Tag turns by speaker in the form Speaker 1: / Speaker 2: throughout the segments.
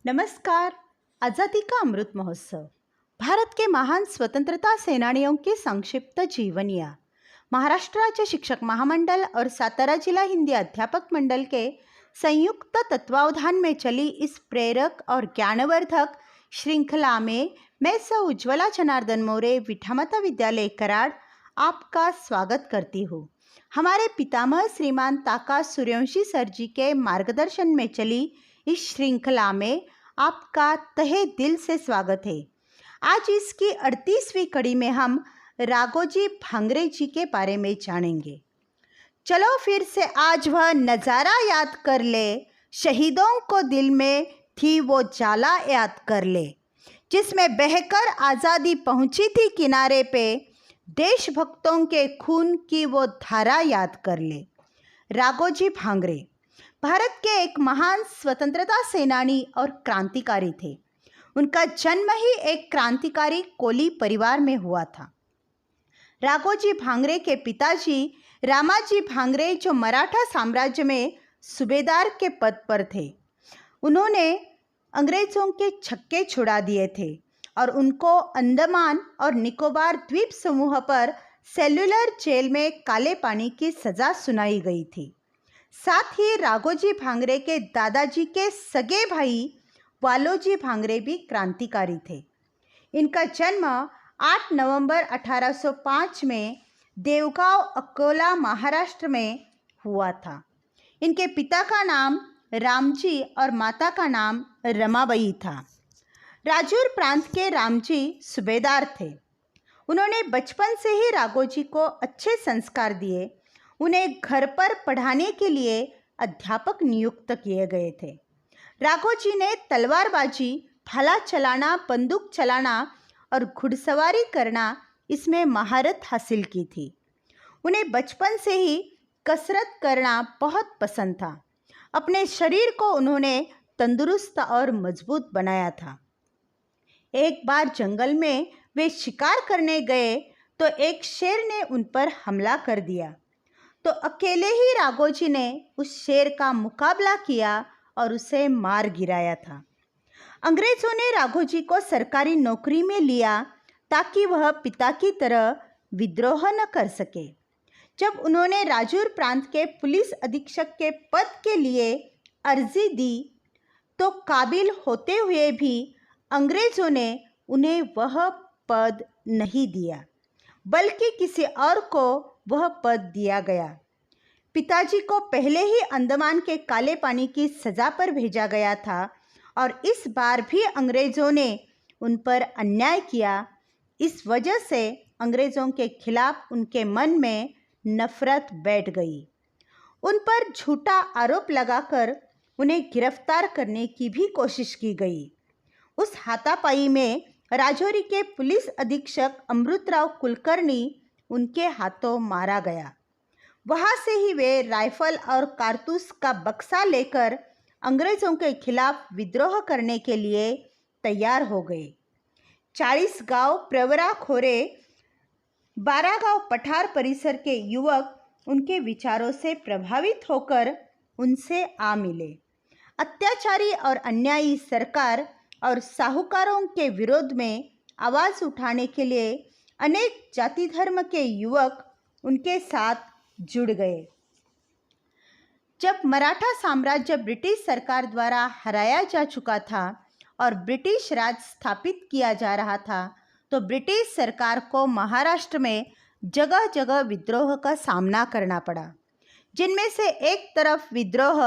Speaker 1: नमस्कार। आज़ादी का अमृत महोत्सव भारत के महान स्वतंत्रता सेनानियों की संक्षिप्त जीवनियाँ। महाराष्ट्र राज्य शिक्षक महामंडल और सातारा जिला हिंदी अध्यापक मंडल के संयुक्त तत्वावधान में चली इस प्रेरक और ज्ञानवर्धक श्रृंखला में मैं सौ उज्ज्वला जनार्दन मोरे विठामाता विद्यालय कराड़ आपका स्वागत करती हूँ। हमारे पितामह श्रीमान ताका सूर्यवंशी सर जी के मार्गदर्शन में चली इस श्रृंखला में आपका तहे दिल से स्वागत है। आज इसकी 38वीं कड़ी में हम राघोजी भांगरे जी के बारे में जानेंगे। चलो फिर से आज वह नज़ारा याद कर ले, शहीदों को दिल में थी वो जाला याद कर ले, जिसमें बहकर आज़ादी पहुंची थी किनारे पे, देशभक्तों के खून की वो धारा याद कर ले। राघोजी भांगरे भारत के एक महान स्वतंत्रता सेनानी और क्रांतिकारी थे। उनका जन्म ही एक क्रांतिकारी कोली परिवार में हुआ था। राघोजी भांगरे के पिताजी रामाजी भांगरे जो मराठा साम्राज्य में सूबेदार के पद पर थे, उन्होंने अंग्रेज़ों के छक्के छुड़ा दिए थे और उनको अंडमान और निकोबार द्वीप समूह पर सेल्युलर जेल में काले पानी की सज़ा सुनाई गई थी। साथ ही राघोजी भांगरे के दादाजी के सगे भाई वालोजी भांगरे भी क्रांतिकारी थे। इनका जन्म 8 नवंबर 1805 में देवगांव अकोला महाराष्ट्र में हुआ था। इनके पिता का नाम रामजी और माता का नाम रमाबाई था। राजौर प्रांत के रामजी सूबेदार थे। उन्होंने बचपन से ही राघोजी को अच्छे संस्कार दिए। उन्हें घर पर पढ़ाने के लिए अध्यापक नियुक्त किए गए थे। राघोजी ने तलवारबाजी, भाला चलाना, बंदूक चलाना और घुड़सवारी करना इसमें महारत हासिल की थी। उन्हें बचपन से ही कसरत करना बहुत पसंद था। अपने शरीर को उन्होंने तंदुरुस्त और मजबूत बनाया था। एक बार जंगल में वे शिकार करने गए तो एक शेर ने उन पर हमला कर दिया, तो अकेले ही राघोजी ने उस शेर का मुकाबला किया और उसे मार गिराया था। अंग्रेज़ों ने राघोजी को सरकारी नौकरी में लिया ताकि वह पिता की तरह विद्रोह न कर सके। जब उन्होंने राजौर प्रांत के पुलिस अधीक्षक के पद के लिए अर्जी दी तो काबिल होते हुए भी अंग्रेज़ों ने उन्हें वह पद नहीं दिया, बल्कि किसी और को वह पद दिया गया। पिताजी को पहले ही अंडमान के काले पानी की सज़ा पर भेजा गया था और इस बार भी अंग्रेज़ों ने उन पर अन्याय किया। इस वजह से अंग्रेज़ों के खिलाफ उनके मन में नफ़रत बैठ गई। उन पर झूठा आरोप लगाकर उन्हें गिरफ्तार करने की भी कोशिश की गई। उस हाथापाई में राजौरी के पुलिस अधीक्षक अमृतराव कुलकर्णी उनके हाथों मारा गया। वहाँ से ही वे राइफल और कारतूस का बक्सा लेकर अंग्रेज़ों के खिलाफ विद्रोह करने के लिए तैयार हो गए। 40 गांव प्रवरा खोरे, 12 गांव पठार परिसर के युवक उनके विचारों से प्रभावित होकर उनसे आ मिले। अत्याचारी और अन्यायी सरकार और साहूकारों के विरोध में आवाज़ उठाने के लिए अनेक जाति धर्म के युवक उनके साथ जुड़ गए। जब मराठा साम्राज्य ब्रिटिश सरकार द्वारा हराया जा चुका था और ब्रिटिश राज स्थापित किया जा रहा था, तो ब्रिटिश सरकार को महाराष्ट्र में जगह जगह विद्रोह का सामना करना पड़ा, जिनमें से एक तरफ विद्रोह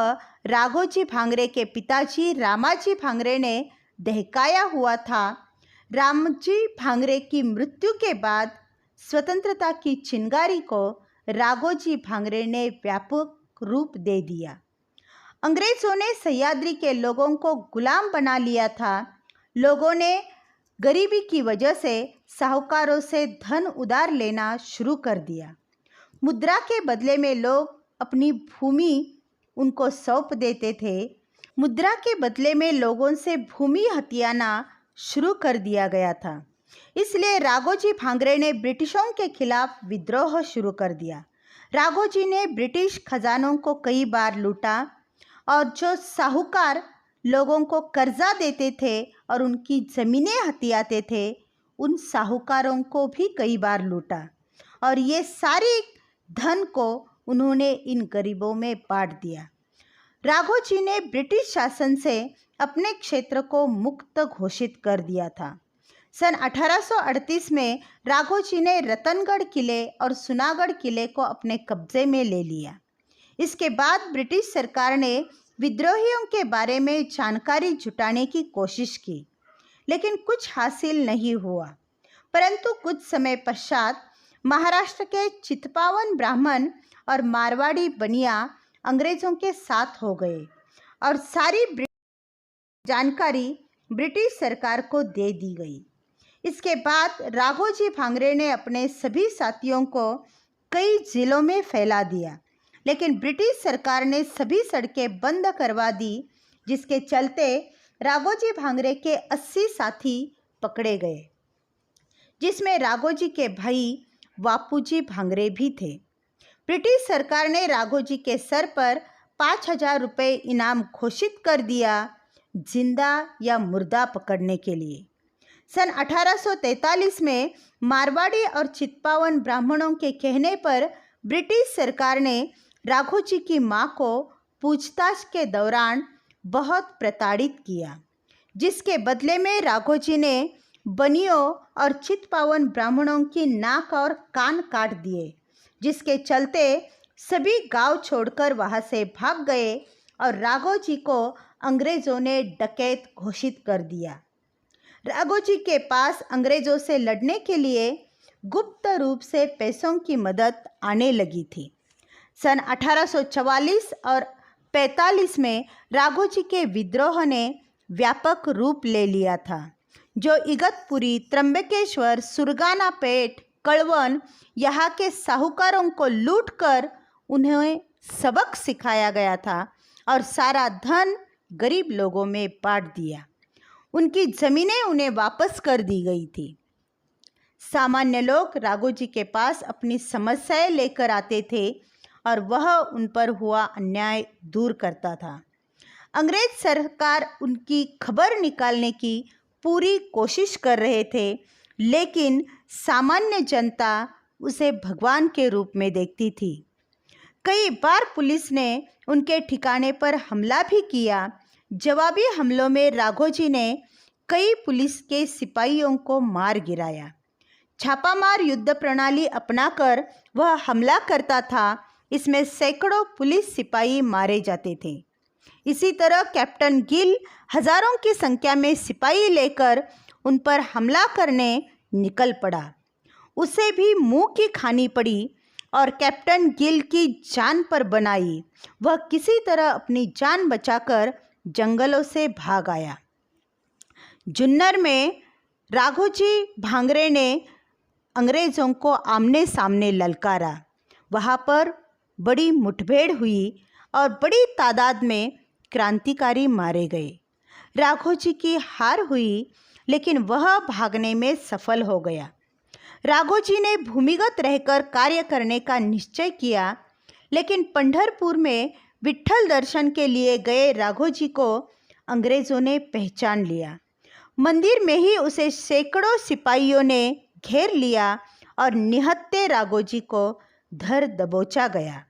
Speaker 1: राघोजी भांगरे के पिताजी रामाजी भांगरे ने दहकाया हुआ था। रामजी भांगरे की मृत्यु के बाद स्वतंत्रता की चिंगारी को राघोजी भांगरे ने व्यापक रूप दे दिया। अंग्रेज़ों ने सह्याद्री के लोगों को गुलाम बना लिया था। लोगों ने गरीबी की वजह से साहूकारों से धन उधार लेना शुरू कर दिया। मुद्रा के बदले में लोग अपनी भूमि उनको सौंप देते थे। मुद्रा के बदले में लोगों से भूमि हथियाना शुरू कर दिया गया था। इसलिए राघोजी भांगरे ने ब्रिटिशों के खिलाफ विद्रोह शुरू कर दिया। राघोजी ने ब्रिटिश खजानों को कई बार लूटा और जो साहूकार लोगों को कर्जा देते थे और उनकी ज़मीनें हथियाते थे, उन साहूकारों को भी कई बार लूटा और ये सारी धन को उन्होंने इन गरीबों में बांट दिया। राघोजी ने ब्रिटिश शासन से अपने क्षेत्र को मुक्त घोषित कर दिया था। सन 1838 में राघोजी ने रतनगढ़ किले और सुनागढ़ किले को अपने कब्जे में ले लिया। इसके बाद ब्रिटिश सरकार ने विद्रोहियों के बारे में जानकारी जुटाने की कोशिश की, लेकिन कुछ हासिल नहीं हुआ। परंतु कुछ समय पश्चात महाराष्ट्र के चित्पावन ब्राह्मण और मारवाड़ी बनिया अंग्रेज़ों के साथ हो गए और सारी जानकारी ब्रिटिश सरकार को दे दी गई। इसके बाद राघोजी भांगरे ने अपने सभी साथियों को कई जिलों में फैला दिया, लेकिन ब्रिटिश सरकार ने सभी सड़कें बंद करवा दी, जिसके चलते राघोजी भांगरे के 80 साथी पकड़े गए, जिसमें राघोजी के भाई बापूजी भांगरे भी थे। ब्रिटिश सरकार ने राघोजी के सर पर 5,000 रुपये इनाम घोषित कर दिया, जिंदा या मुर्दा पकड़ने के लिए। सन 1843 में मारवाड़ी और चित्पावन ब्राह्मणों के कहने पर ब्रिटिश सरकार ने राघोजी की मां को पूछताछ के दौरान बहुत प्रताड़ित किया, जिसके बदले में राघोजी ने बनियों और चित्पावन ब्राह्मणों की नाक और कान काट दिए, जिसके चलते सभी गांव छोड़कर वहां से भाग गए और राघोजी को अंग्रेज़ों ने डकैत घोषित कर दिया। राघोजी के पास अंग्रेज़ों से लड़ने के लिए गुप्त रूप से पैसों की मदद आने लगी थी। सन 1844 और 45 में राघोजी के विद्रोह ने व्यापक रूप ले लिया था, जो इगतपुरी, त्र्यंबकेश्वर, सुरगानापेट, कड़वन यहाँ के साहूकारों को लूटकर उन्हें सबक सिखाया गया था और सारा धन गरीब लोगों में बांट दिया। उनकी ज़मीनें उन्हें वापस कर दी गई थी। सामान्य लोग राघोजी के पास अपनी समस्याएं लेकर आते थे और वह उन पर हुआ अन्याय दूर करता था। अंग्रेज सरकार उनकी खबर निकालने की पूरी कोशिश कर रहे थे, लेकिन सामान्य जनता उसे भगवान के रूप में देखती थी। कई बार पुलिस ने उनके ठिकाने पर हमला भी किया। जवाबी हमलों में राघोजी ने कई पुलिस के सिपाहियों को मार गिराया। छापामार युद्ध प्रणाली अपनाकर वह हमला करता था। इसमें सैकड़ों पुलिस सिपाही मारे जाते थे। इसी तरह कैप्टन गिल हजारों की संख्या में सिपाही लेकर उन पर हमला करने निकल पड़ा। उसे भी मुंह की खानी पड़ी और कैप्टन गिल की जान पर बनाई। वह किसी तरह अपनी जान बचाकर जंगलों से भाग आया। जुन्नर में राघोजी भांगरे ने अंग्रेज़ों को आमने सामने ललकारा। वहाँ पर बड़ी मुठभेड़ हुई और बड़ी तादाद में क्रांतिकारी मारे गए। राघोजी की हार हुई, लेकिन वह भागने में सफल हो गया। राघोजी ने भूमिगत रहकर कार्य करने का निश्चय किया, लेकिन पंढरपुर में विट्ठल दर्शन के लिए गए राघोजी को अंग्रेज़ों ने पहचान लिया। मंदिर में ही उसे सैकड़ों सिपाहियों ने घेर लिया और निहत्थे राघोजी को धर दबोचा गया।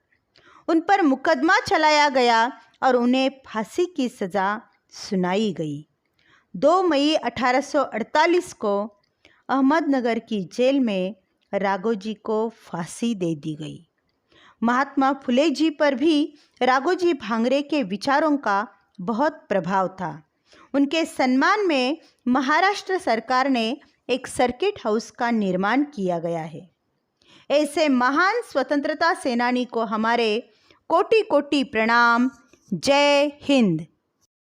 Speaker 1: उन पर मुकदमा चलाया गया और उन्हें फांसी की सज़ा सुनाई गई। 2 मई 1848 को अहमदनगर की जेल में राघोजी को फांसी दे दी गई। महात्मा फुले जी पर भी राघोजी भांगरे के विचारों का बहुत प्रभाव था। उनके सम्मान में महाराष्ट्र सरकार ने एक सर्किट हाउस का निर्माण किया गया है। ऐसे महान स्वतंत्रता सेनानी को हमारे कोटि कोटि प्रणाम। जय हिंद।